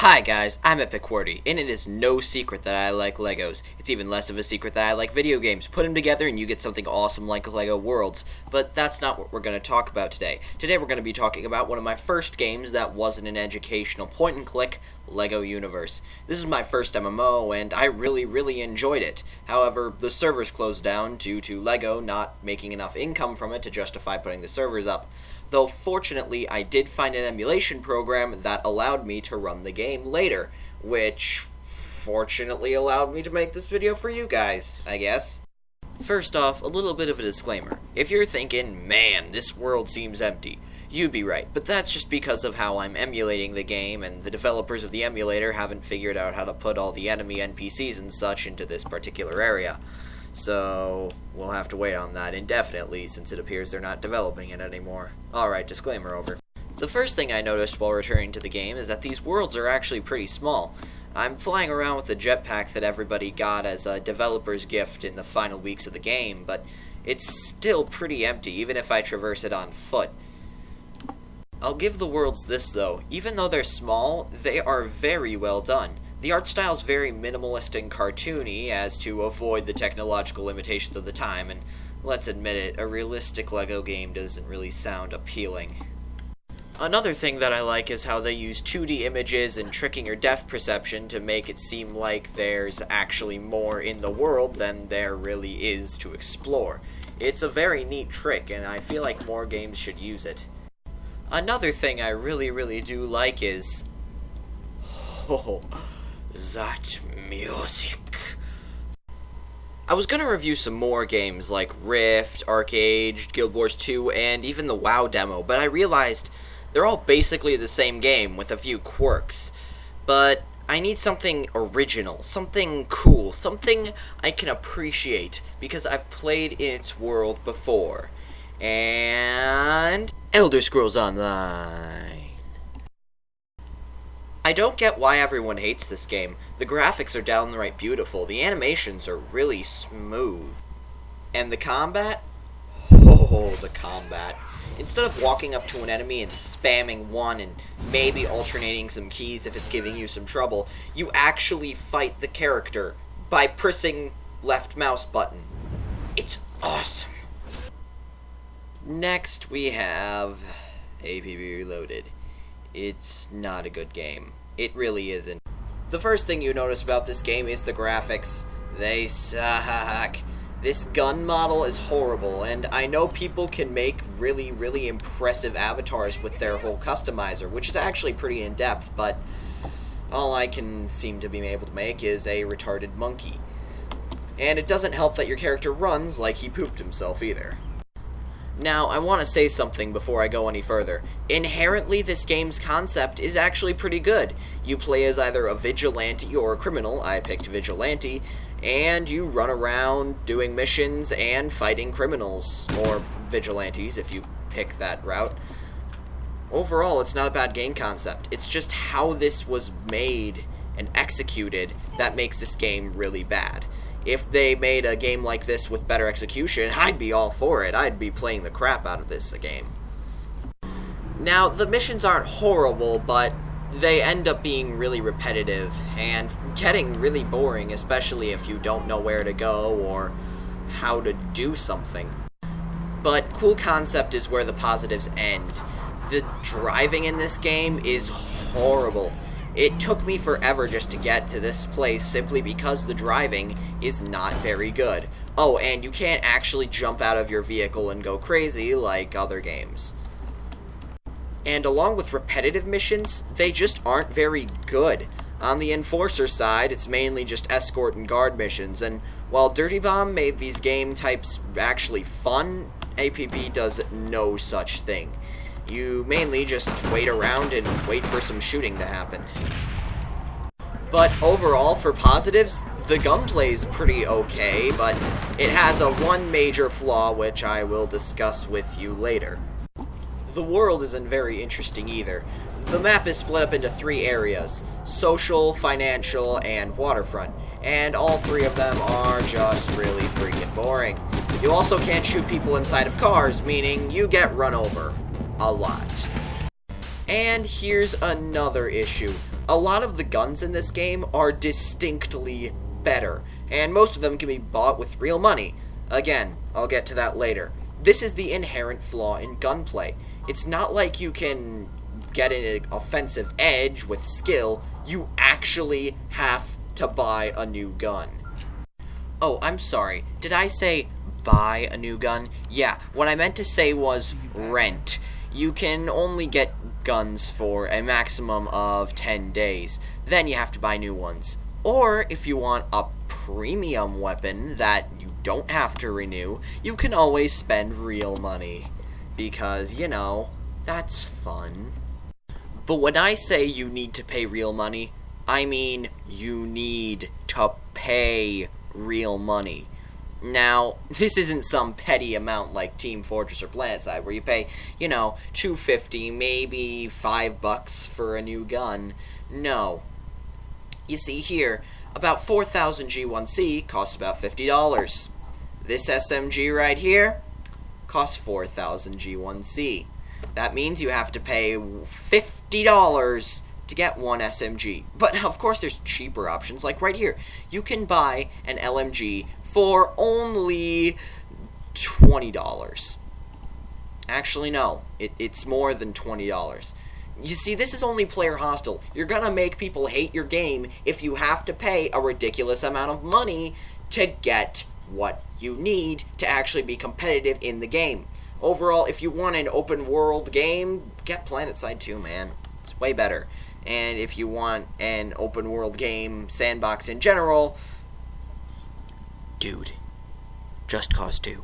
Hi guys, I'm Epiquerty, and it is no secret that I like Legos. It's even less of a secret that I like video games. Put them together and you get something awesome like Lego Worlds. But that's not what we're going to talk about today. Today we're going to be talking about one of my first games that wasn't an educational point-and-click, Lego Universe. This is my first MMO, and I really enjoyed it. However, the servers closed down due to Lego not making enough income from it to justify putting the servers up. Though fortunately I did find an emulation program that allowed me to run the game later, which fortunately allowed me to make this video for you guys, I guess. First off, a little bit of a disclaimer. If you're thinking, man, this world seems empty, you'd be right, but that's just because of how I'm emulating the game, and the developers of the emulator haven't figured out how to put all the enemy NPCs and such into this particular area. So, we'll have to wait on that indefinitely, since it appears they're not developing it anymore. Alright, disclaimer over. The first thing I noticed while returning to the game is that these worlds are actually pretty small. I'm flying around with the jetpack that everybody got as a developer's gift in the final weeks of the game, but it's still pretty empty, even if I traverse it on foot. I'll give the worlds this though, even though they're small, they are very well done. The art style is very minimalist and cartoony as to avoid the technological limitations of the time, and let's admit it, a realistic Lego game doesn't really sound appealing. Another thing that I like is how they use 2D images and tricking your depth perception to make it seem like there's actually more in the world than there really is to explore. It's a very neat trick, and I feel like more games should use it. Another thing I really do like is... that music. I was gonna review some more games like Rift, Arcade, Guild Wars 2, and even the WoW demo, but I realized they're all basically the same game with a few quirks. But I need something original, something cool, something I can appreciate because I've played in its world before. And Elder Scrolls Online. I don't get why everyone hates this game. The graphics are downright beautiful, the animations are really smooth. And the combat? Oh, the combat. Instead of walking up to an enemy and spamming one and maybe alternating some keys if it's giving you some trouble, you actually fight the character by pressing left mouse button. It's awesome. Next we have APB Reloaded. It's not a good game. It really isn't. The first thing you notice about this game is the graphics. They suck. This gun model is horrible, and I know people can make really impressive avatars with their whole customizer, which is actually pretty in-depth, but all I can seem to be able to make is a retarded monkey. And it doesn't help that your character runs like he pooped himself either. Now, I want to say something before I go any further. Inherently, this game's concept is actually pretty good. You play as either a vigilante or a criminal, I picked vigilante, and you run around doing missions and fighting criminals, or vigilantes if you pick that route. Overall, it's not a bad game concept. It's just how this was made and executed that makes this game really bad. If they made a game like this with better execution, I'd be all for it. I'd be playing the crap out of this game. Now, the missions aren't horrible, but they end up being really repetitive and getting really boring, especially if you don't know where to go or how to do something. But cool concept is where the positives end. The driving in this game is horrible. It took me forever just to get to this place simply because the driving is not very good. Oh, and you can't actually jump out of your vehicle and go crazy like other games. And along with repetitive missions, they just aren't very good. On the Enforcer side, it's mainly just escort and guard missions, and while Dirty Bomb made these game types actually fun, APB does no such thing. You mainly just wait around and wait for some shooting to happen. But overall, for positives, the gunplay is pretty okay, but it has one major flaw which I will discuss with you later. The world isn't very interesting either. The map is split up into 3 areas: social, financial, and waterfront, and all 3 of them are just really freaking boring. You also can't shoot people inside of cars, meaning you get run over. A lot. And here's another issue. A lot of the guns in this game are distinctly better, and most of them can be bought with real money. Again, I'll get to that later. This is the inherent flaw in gunplay. It's not like you can get an offensive edge with skill. You actually have to buy a new gun. Oh, I'm sorry. Did I say buy a new gun? Yeah, what I meant to say was rent. You can only get guns for a maximum of 10 days. Then you have to buy new ones. Or, if you want a premium weapon that you don't have to renew, you can always spend real money. Because, you know, that's fun. But when I say you need to pay real money, I mean you need to pay real money. Now, this isn't some petty amount like Team Fortress or PlanetSide where you pay, you know, $2.50, maybe $5 for a new gun. No. You see here, about 4,000 G1C costs about $50. This SMG right here costs 4,000 G1C. That means you have to pay $50 to get one SMG. But of course there's cheaper options, like right here. You can buy an LMG for only $20. Actually, no. It's more than $20. You see, this is only player hostile. You're gonna make people hate your game if you have to pay a ridiculous amount of money to get what you need to actually be competitive in the game. Overall, if you want an open world game, get PlanetSide 2, man. It's way better. And if you want an open world game, sandbox in general, dude, Just Cause 2.